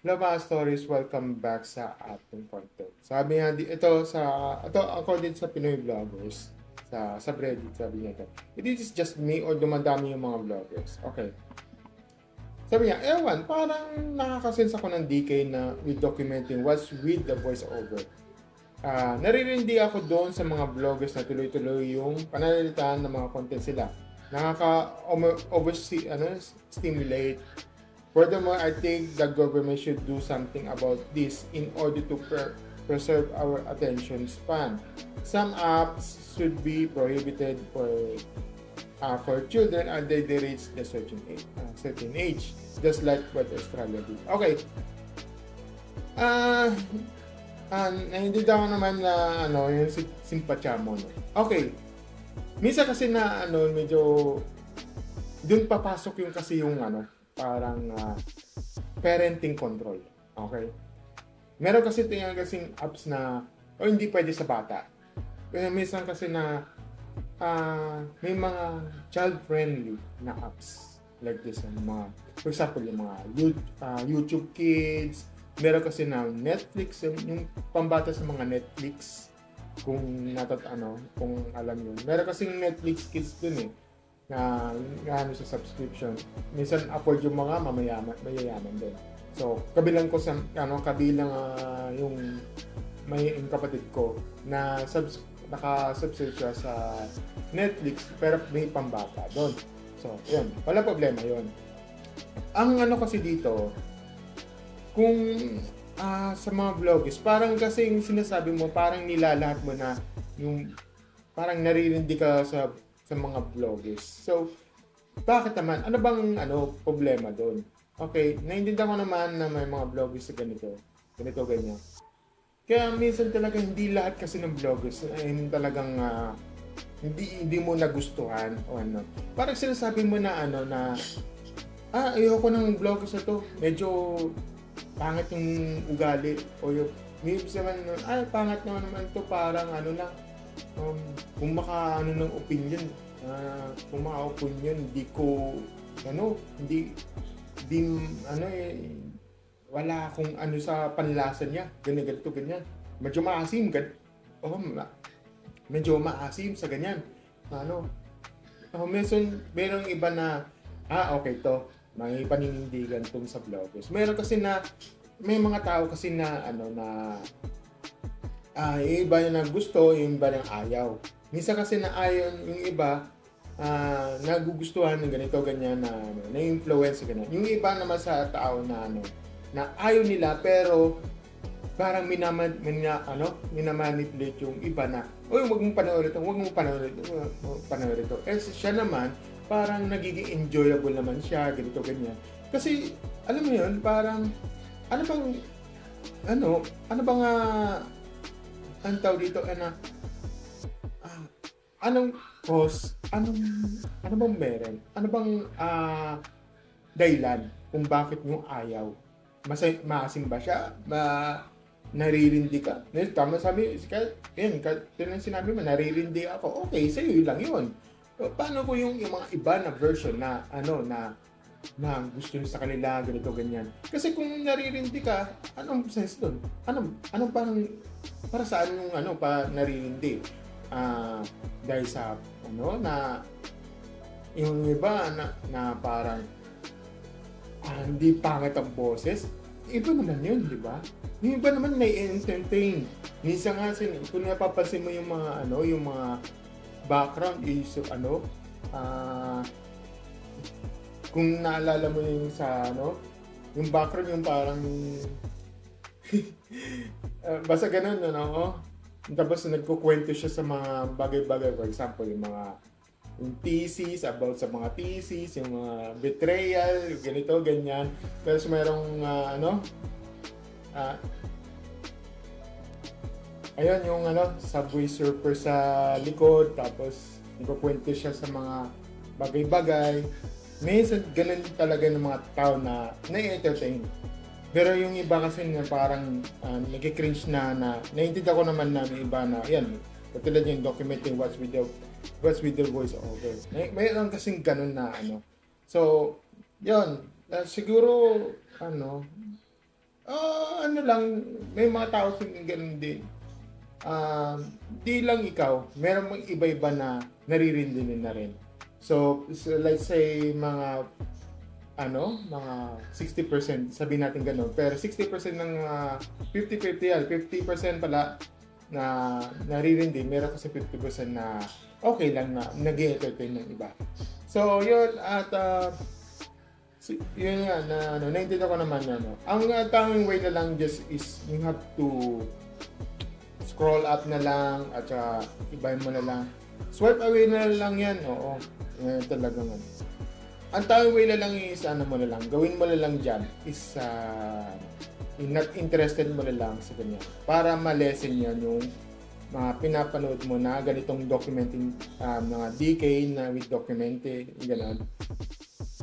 Hello mga stories, welcome back sa ating content. Sabi nga, ito according sa Pinoy Vloggers, sa subreddit, sabi niya ito, it is just me or dumadami yung mga vloggers. Okay. Sabi niya, ewan, parang nakakasense ako ng DK na with documenting what's with the voiceover. Naririndi ako doon sa mga vloggers na tuloy-tuloy yung pananalitaan ng mga content sila. Stimulate. Furthermore, I think the government should do something about this in order to preserve our attention span. Some apps should be prohibited for children until they reach a certain age, just like what Australia did. Okay. Naiintindihan ko naman na yung simpatya mo. No? Okay. Minsan kasi na medyo doon papasok yung kasi yung parang parenting control. Okay? Meron kasi tingnan kasing apps na hindi pwede sa bata. Kaya minsan kasi na may mga child-friendly na apps like this. For example, yung mga YouTube Kids. Meron kasi na Netflix, yung pambata sa mga Netflix. Kung kung alam nyo. Meron kasing Netflix Kids dun na sa subscription. Minsan afford yung mga mayayaman din. So, kabilang ko sa yung yung kapatid ko na naka-subscribe siya sa Netflix pero may pambata doon. So, yun. Wala problema yun. Ang kasi dito, kung sa mga vlogs, parang kasing sinasabi mo, parang nilalahat mo na yung parang naririndi ka sa mga vloggers. So, bakit naman? Ano bang problema doon? Okay, naiintindihan ko naman na may mga vloggers sa ganito, ganyan. Kaya minsan talaga hindi lahat kasi ng vloggers ay talagang hindi mo nagustuhan o ano. Parang sinasabi mo na ayoko ng vloggers na to. Medyo pangit yung ugali o yung minsan pangit naman to, parang kung ng opinion, kung maka-opinion, wala akong sa panlasa niya, ganito, ganyan. Medyo maasim, medyo maasim sa ganyan. Merong iba na, okay to, may paninindigan tong sa vloggers. Meron kasi na, may mga tao kasi na, yung iba na gusto, yung iba na ayaw. Minsan kasi na ayaw yung iba, nagugustuhan ng ganito, ganyan, na-influence, ganyan. Yung iba naman sa tao na ayaw nila, pero parang minamanipulate yung iba na, wag mong panoorin ito. Siya naman, parang nagiging enjoyable naman siya, ganito, ganyan. Kasi, alam mo yun, parang, ang tawag dito, anong cause, ano bang meron? Ano bang dahilan kung bakit mo ayaw? Maasim ba siya? Naririndi ka? Tama sabi, kahit sinabi mo, naririndi ako. Okay, sa'yo lang yun. Paano ko yung mga iba na version na na gusto nyo sa kanila, ganito, ganyan. Kasi kung naririndi ka, anong sense doon? Anong parang, para saan yung pa naririndi? Dahil sa, na, yung iba na parang, hindi pangit ang boses, iba naman yun, di ba? Yung iba naman may entertain. Minsan nga, kung napapansin mo yung mga, yung mga background is, kung naalala mo yung sa yung background yung parang basta ganun tapos nagkukwento siya sa mga bagay-bagay, for example yung thesis, about sa mga thesis, yung mga betrayal, ganito, ganyan. Tapos mayroong ayun yung subway surfer sa likod, tapos nagkukwento siya sa mga bagay-bagay. Minsan ganun talaga ng mga tao na na-entertain. Pero yung iba kasi na parang nag-cringe na naiintindihan ko naman na may iba na yan, katulad yung documenting what's with the voice over. Mayroon kasing ganun na So, yun, siguro Ano lang, may mga tao ganun din. Di lang ikaw, meron mong iba-iba na naririndinin na rin. So let's say mga 60%, sabihin natin gano'n. Pero 60% ng 50-50 yan. 50% pala na naririndi, meron kasi 50% na okay lang na nag-entertain ng iba. So, yun, at yun nga, naintindihan ko naman na, ang tanging way na lang just is you have to scroll up na lang at saka ibahin mo na lang. Swipe away na lang yan, oo. Yan talaga man. Ang tanging way na lang is mo na lang, gawin mo na lang dyan is not interested mo na lang sa ganyan. Para ma-lessen yan yung mga pinapanood mo na ganitong documenting, mga DK na with documented, gano'n.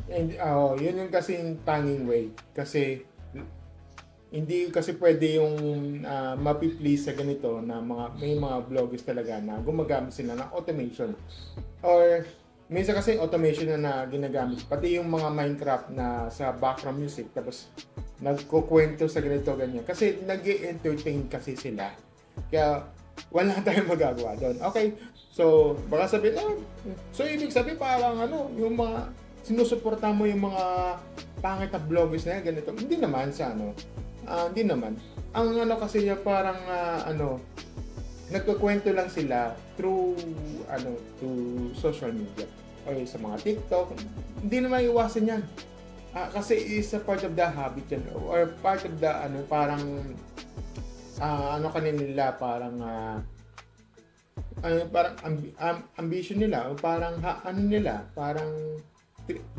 And yun yung kasi yung tanging way. Kasi hindi kasi pwede yung mapi-please sa ganito na may mga vloggers talaga na gumagamit sila ng automation. Or minsan kasi automation na ginagamit. Pati yung mga Minecraft na sa background music tapos nagkukwento sa ganito ganyan. Kasi nag-entertain kasi sila. Kaya wala tayong magagawa doon. Okay, so baka sabihin, so ibig sabihin parang yung mga sinusuporta mo yung mga pangit na vloggers na yan, ganito. Hindi naman sa hindi naman. Ang kasi niya parang nagkukwento lang sila through social media o sa mga TikTok. Hindi naman iwasan yan. Kasi is a part of the habit yan or part of the parang kanila parang parang ambition nila o parang parang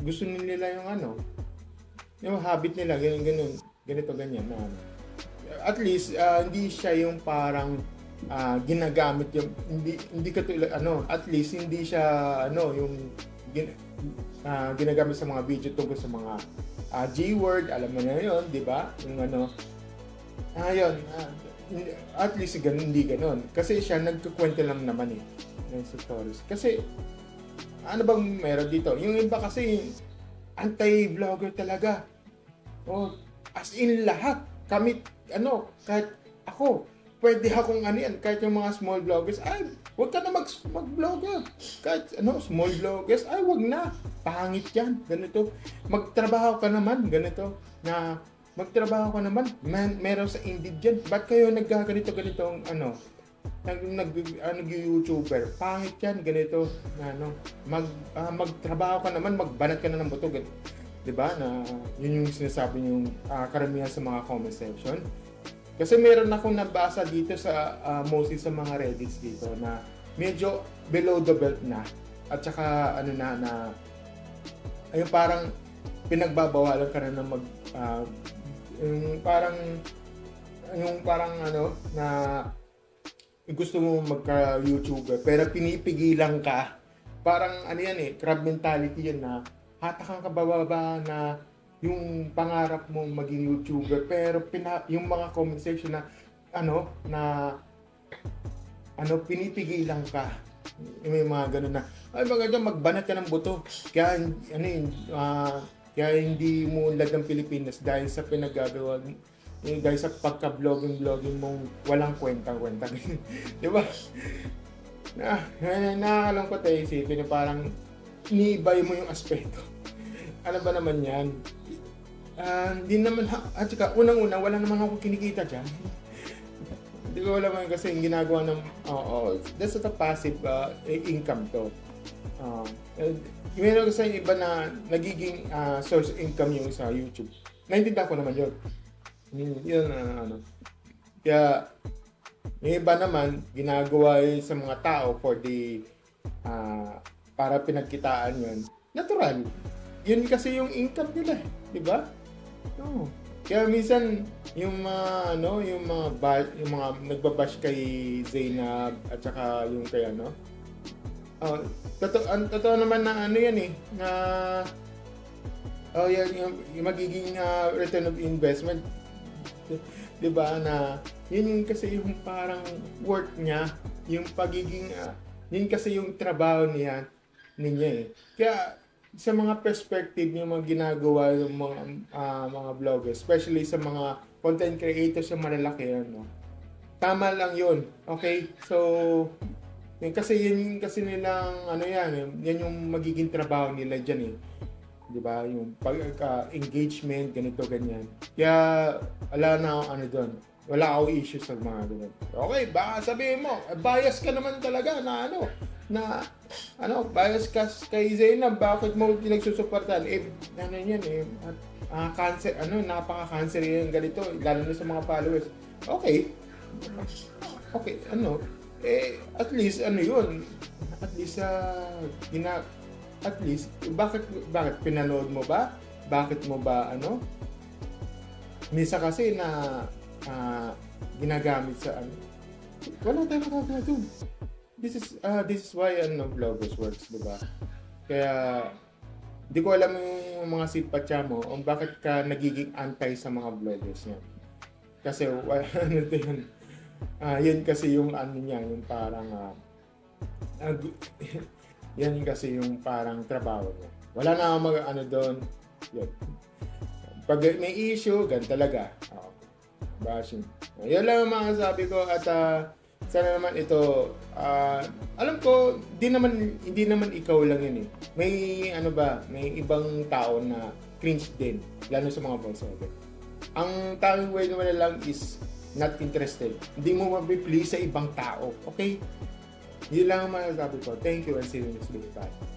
gusto nila yung yung habit nila ganito ganyan na at least hindi siya yung parang ginagamit yung hindi katulad at least hindi siya yung ginagamit sa mga video tungkol sa mga G-word, alam mo na yun, di ba? Yung yun, at least hindi ganun. Kasi siya nagkukwento lang naman sa stories. Kasi ano bang meron dito? Yung iba kasi anti-vlogger talaga. As in lahat. Kami, kahit ako, pwede akong kahit yung mga small vloggers, wag ka na mag-vlogger. Kahit small vloggers, wag na. Pangit yan. Ganito. Magtrabaho ka naman. Ganito. Magtrabaho ka naman. Meron sa Indeed dyan. Ba't kayo nagkaganito-ganitong nag-YouTuber? Pangit yan. Ganito. Magtrabaho ka naman. Magbanat ka na ng buto. Diba? Na yun yung sinasabi yung karamihan sa mga comment section. Kasi meron akong nabasa dito sa mostly sa mga Reddits dito na medyo below the belt na at saka ayun parang pinagbabawalan ka na mag yung parang na gusto mo magka-YouTuber pero pinipigilan ka. Parang crab mentality yan na hatakang kabababa na yung pangarap mong maging YouTuber pero yung mga comment section na pinipigilan ka. May mga ganun na mga dyan magbanat ka ng buto kaya kaya hindi mo unlad ng Pilipinas dahil sa pinagagawa dahil sa pagka-vlogging mong walang kwenta-kwenta. Di ba? Nakakalungkot isipin na parang iniibay mo yung aspeto. Ano ba naman yan? Hindi naman, at saka unang-una, wala naman ako kinikita dyan. Hindi ko alam kasi yung ginagawa ng, that's a passive income to. Meron kasi yung iba na nagiging source income yung sa YouTube. Naintindihan ko naman yun. Kaya, yung iba naman, ginagawa yun sa mga tao for the, para pinagkitaan yun. Natural. Yun kasi yung income nila, di ba? Kaya minsan yung mga nagbabash kay Zainab at saka yung kay totoo naman na yan na yan yung magiging return of investment, 'di ba, na yun kasi yung parang work niya, yung pagiging yun kasi yung trabaho niya Kaya sa mga perspective yung mga ginagawa ng mga vloggers, especially sa mga content creators yung malalaki, ano, tama lang yun. Okay? So, yun kasi nilang, ano yan yung magiging trabaho nila dyan eh. Di ba? Yung pag-engagement, ganito, ganyan. Kaya, wala na akong ano doon. Wala akong issue sa mga ganun. Okay, baka sabihin mo, bias ka naman talaga bias ka kay Zainab, bakit mo pinagsusuportahan? Ano yan eh, cancer, napaka-cancer yan ganito, lalo na sa mga followers. Okay, at least, yun, at least, bakit pinanood mo ba? Bakit mo ba, misa kasi na, ginagamit sa, wala tayong magagawa dun. This is why vloggers works, di ba? Kaya di ko alam yung mga simpatya mo kung bakit ka nagiging anti sa mga vloggers niya. Kasi yun kasi yung niya, yung parang yan kasi yung parang trabaho niya. Wala na akong doon. Yun. Pag may issue, gan talaga. Bashing. Yan lang ang mga sabi ko at sana naman ito, alam ko, hindi naman ikaw lang yun eh. May may ibang tao na cringe din, lalo sa mga voiceover. Ang tawag way naman lang is not interested. Hindi mo mabiplease sa ibang tao, okay? Yun lang ang masasabi ko. Thank you and see you next week. Bye.